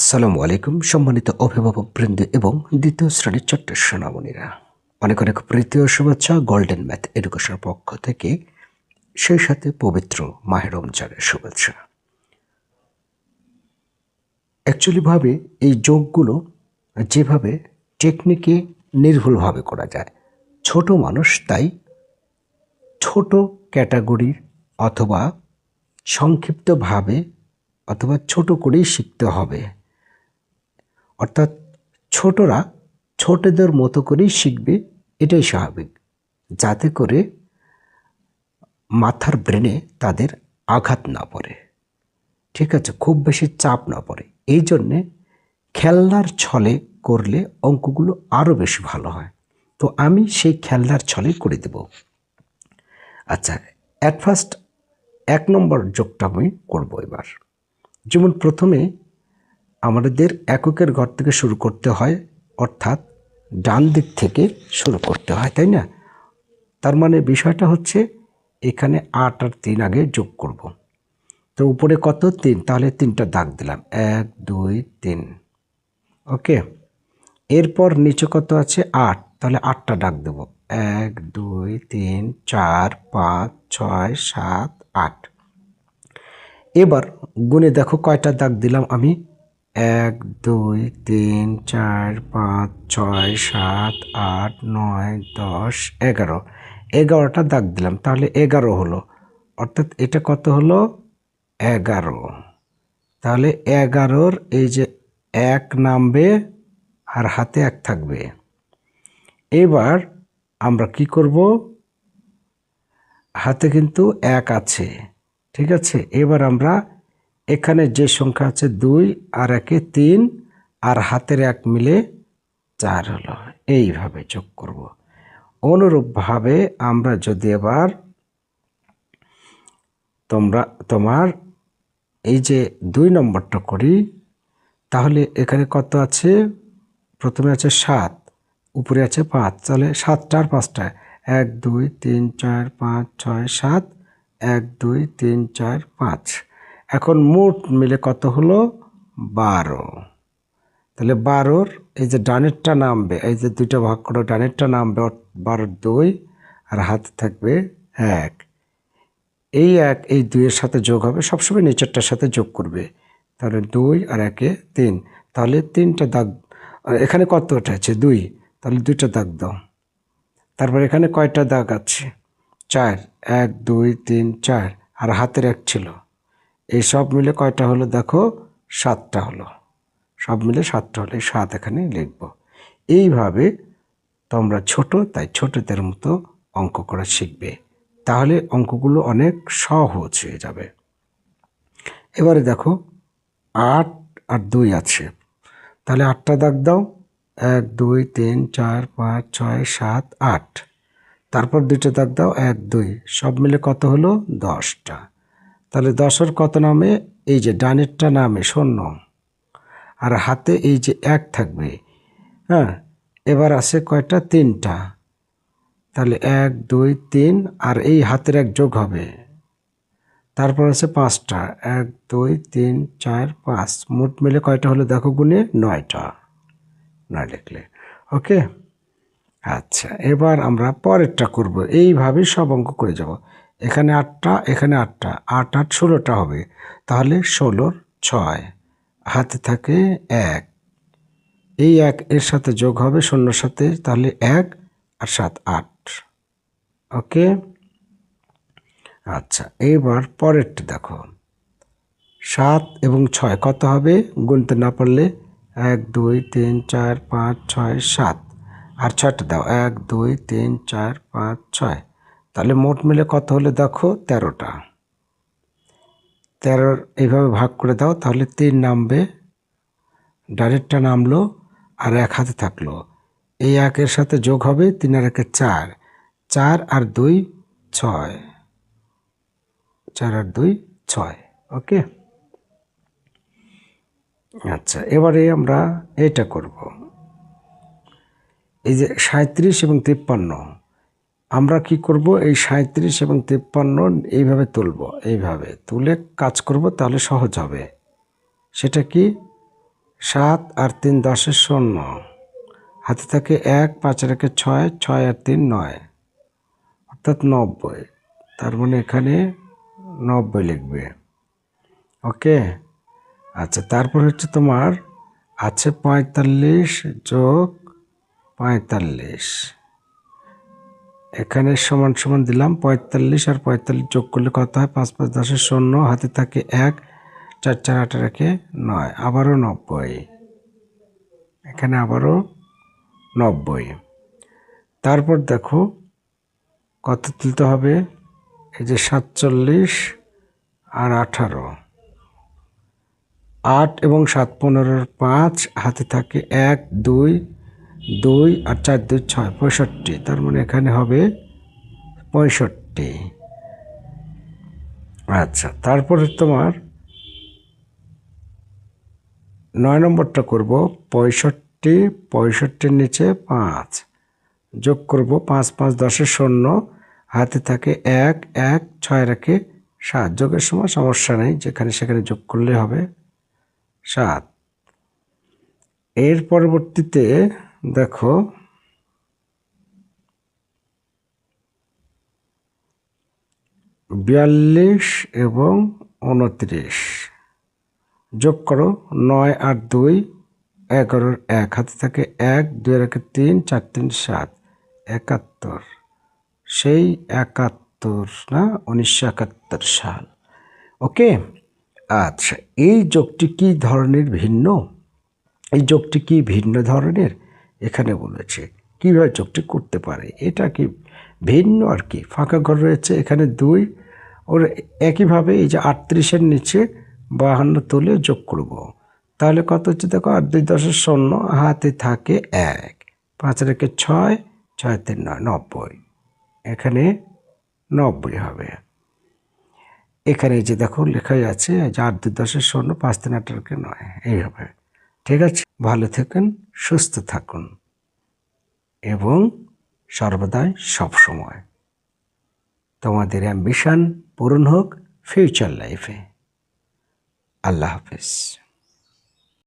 আসসালামু আলাইকুম সম্মানিত অভিভাবক বৃন্দ এবং দ্বিতীয় শ্রেণীর ছোট্ট সোনামণিরা, অনেক অনেক প্রীতি ও শুভেচ্ছা গোল্ডেন ম্যাথ এডুকেশনের পক্ষ থেকে, সেই সাথে পবিত্র মাহে রমজানের শুভেচ্ছা। অ্যাকচুয়ালিভাবে এই যোগগুলো যেভাবে টেকনিকে নির্ভুলভাবে করা যায়, ছোট মানুষ তাই ছোট ক্যাটাগরির অথবা সংক্ষিপ্তভাবে অথবা ছোট করেই শিখতে হবে। অর্থাৎ ছোটরা ছোটদের মতো করেই শিখবে, এটাই স্বাভাবিক, যাতে করে মাথার ব্রেনে তাদের আঘাত না পড়ে, ঠিক আছে, খুব বেশি চাপ না পড়ে। এই জন্যে খেলনার ছলে করলে অঙ্কগুলো আরও বেশি ভালো হয়। তো আমি সেই খেলনার ছলে করে দেব। আচ্ছা, অ্যাট ফার্স্ট 1 নম্বর যোগটা আমি করবো এবার। যেমন প্রথমে আমাদের এককের ঘর থেকে শুরু করতে হয়, অর্থাৎ ডান দিক থেকে শুরু করতে হয়, তাই না? তার মানে বিষয়টা হচ্ছে এখানে 8 আর 3 আগে যোগ করব। তো উপরে কত? 3, তাহলে 3টা দাগ দিলাম, 1 2 3। ওকে, এরপর নিচে কত আছে? 8, তাহলে 8টা দাগ দেব, 1 2 3 4 5 6 7 8। এবার গুণে দেখো কয়টা দাগ দিলাম আমি? 1 2 3 4 5 6 7 8 9 10 11। 11টা দাগ দিলাম, তাহলে 11 হলো, অর্থাৎ এটা কত হলো? 11। তাহলে 11-র এই যে 1 নামবে আর হাতে 1 থাকবে। এবার আমরা কি করব? হাতে কিন্তু 1 আছে, ঠিক আছে। এবার আমরা এখানে যে সংখ্যা আছে 2 আর 1 3 আর হাতের 1 মিলে 4 হলো, এইভাবে যোগ করব। অনুরূপভাবে আমরা যদি এবার তোমার এই যে 2 নম্বরটা করি, তাহলে এখানে কত আছে? প্রথমে আছে 7, উপরে আছে 5, তাহলে 7টা আর 5টা 1 2 3 4 5 6 7, 1 2 3 4 5। এখন মোট মিলে কত হলো? 12। তাহলে 12-র এই যে ডানেরটা নামবে, এই যে 2টা ভাগ করে ডানেরটা নামবে, 12 2 আর হাতে থাকবে 1। এই 1 এই 2-এর সাথে যোগ হবে, সবসময় নিচেরটার সাথে যোগ করবে। তাহলে 2 আর 1 3, তাহলে 3টা দাগ। এখানে কতটা আছে? 2, তাহলে 2টা দাগ দাও। তারপর এখানে কয়টা দাগ আছে? 4, 1 2 3 4 আর হাতের 1 ছিল। এই সব মিলে কয়টা হলো দেখো? 7টা হলো, সব মিলে 7টা হলো। এই 7 এখানে লিখব। এইভাবে তোমরা ছোট তাই ছোটদের মতো অঙ্ক করা শিখবে, তাহলে অঙ্কগুলো অনেক সহজ হয়ে যাবে। এবারে দেখো 8 আর 2 আছে, তাহলে 8টা দাগ দাও, 1 2 3 4 5 6 7 8। তারপর 2টা দাগ দাও, 1 2, সব মিলে কত হলো? 10টা। তাহলে 10-এর কত নামে? এই যে ডানেরটা নামে 0 আর হাতে এই যে 1 থাকবে। হ্যাঁ, এবার আছে কয়টা? 3টা। তাহলে 1 2 3 আর এই হাতের 1 যোগ হবে। তারপর আছে 5টা, 1 2 3 4 5, মোট মিলে কয়টা হলো দেখো গুণে? 9টা। 9 লিখলে ওকে। আচ্ছা, এবার আমরা পরেরটা করব। এইভাবে সব অঙ্ক করে যাব। এখানে 8টা, এখানে 8টা, 8 8 16টা হবে। তাহলে 16-র 6, হাতে থাকে 1, এই 1 এর সাথে যোগ হবে 0-র সাথে, তাহলে 1 আর 7 8। ওকে। আচ্ছা, এবার পরেরটা দেখো। 7 এবং 6 কত হবে? গুনতে না পারলে 1 2 3 4 5 6 7 আর 6টা দাও, 1 2 3 4 5 6। তাহলে মোট মিলে কত হলো দেখো? 13টা। 13 এইভাবে ভাগ করে দাও, তাহলে 3 নামবে, ডাইরেক্টটা নামলো আর 1 হাতে থাকলো। এই 1-এর সাথে যোগ হবে 3 আর 1 4, 4 আর 2 6, 4 আর 2 6। ওকে। আচ্ছা, এবারে আমরা এটা করব। এই যে 37 এবং 53, আমরা কি করব? এই 37 এবং 53 এইভাবে তুলব, এইভাবে তুলে কাজ করব, তাহলে সহজ হবে। সেটা কি? 7 আর 3 10 শূন্য, হাতে থাকে 1, 5 আর 1 6, 6 আর 3 9, অর্থাৎ 90। তার মানে এখানে 90 লিখবে। ওকে। আচ্ছা, তারপর হচ্ছে তোমার আছে 45 যোগ 45, এখানে সমান সমান দিলাম 45 আর 45 যোগ করলে কত হয়? 5 5 10 শূন্য, হাতে থাকে 1, 4 4 8 আর 1 9, আবারও 90, এখানে আবারও 90। তারপর দেখো কত তুলতে হবে, এই যে 47 আর 18, 8 এবং 7 15 5, হাতে থাকে 1 2 2 আর 4 2 6 65, তার মানে এখানে হবে 65। আচ্ছা, তারপরে তোমার 9 নম্বরটা করব। 65, 65-র নিচে 5, যোগ করব 5 5 10 শূন্য, হাতে থাকে 1 1 6 রেখে 7, যোগের সময় সমস্যা নেই, যেখানে সেখানে যোগ করলে হবে 7। এর পরবর্তীতে দেখো 42 এবং 29, যোগ করো 9 আর 2 11 1, হাতে থাকে 1 2 আর 1 3 4 3 7, 71, সেই 71 না, 1971 সাল। ওকে। আচ্ছা, এই যোগটি কি ধরনের ভিন্ন? এই যোগটি কি ভিন্ন ধরনের এখানে বলেছে। কীভাবে যোগটি করতে পারে, এটা কি ভিন্ন আর কি। ফাঁকা ঘর রয়েছে, এখানে 2, ওর একইভাবে এই যে 38-এর নিচে 52 তুলে যোগ করব, তাহলে কত হচ্ছে দেখো, 8 2 10 শূন্য, হাতে থাকে 1 5 রেখে 6 6 3 9 90, এখানে 90 হবে। এখানে যে দেখো লেখাই আছে যে 8 2 10 শূন্য, 5 3 8 রেখে 9, এই হবে। ঠিক আছে, ভালো থাকুন, সুস্থ থাকুন এবং সর্বদাই সবসময় তোমাদের অ্যাম্বিশন পূরণ হোক ফিউচার লাইফে। আল্লাহ হাফেজ।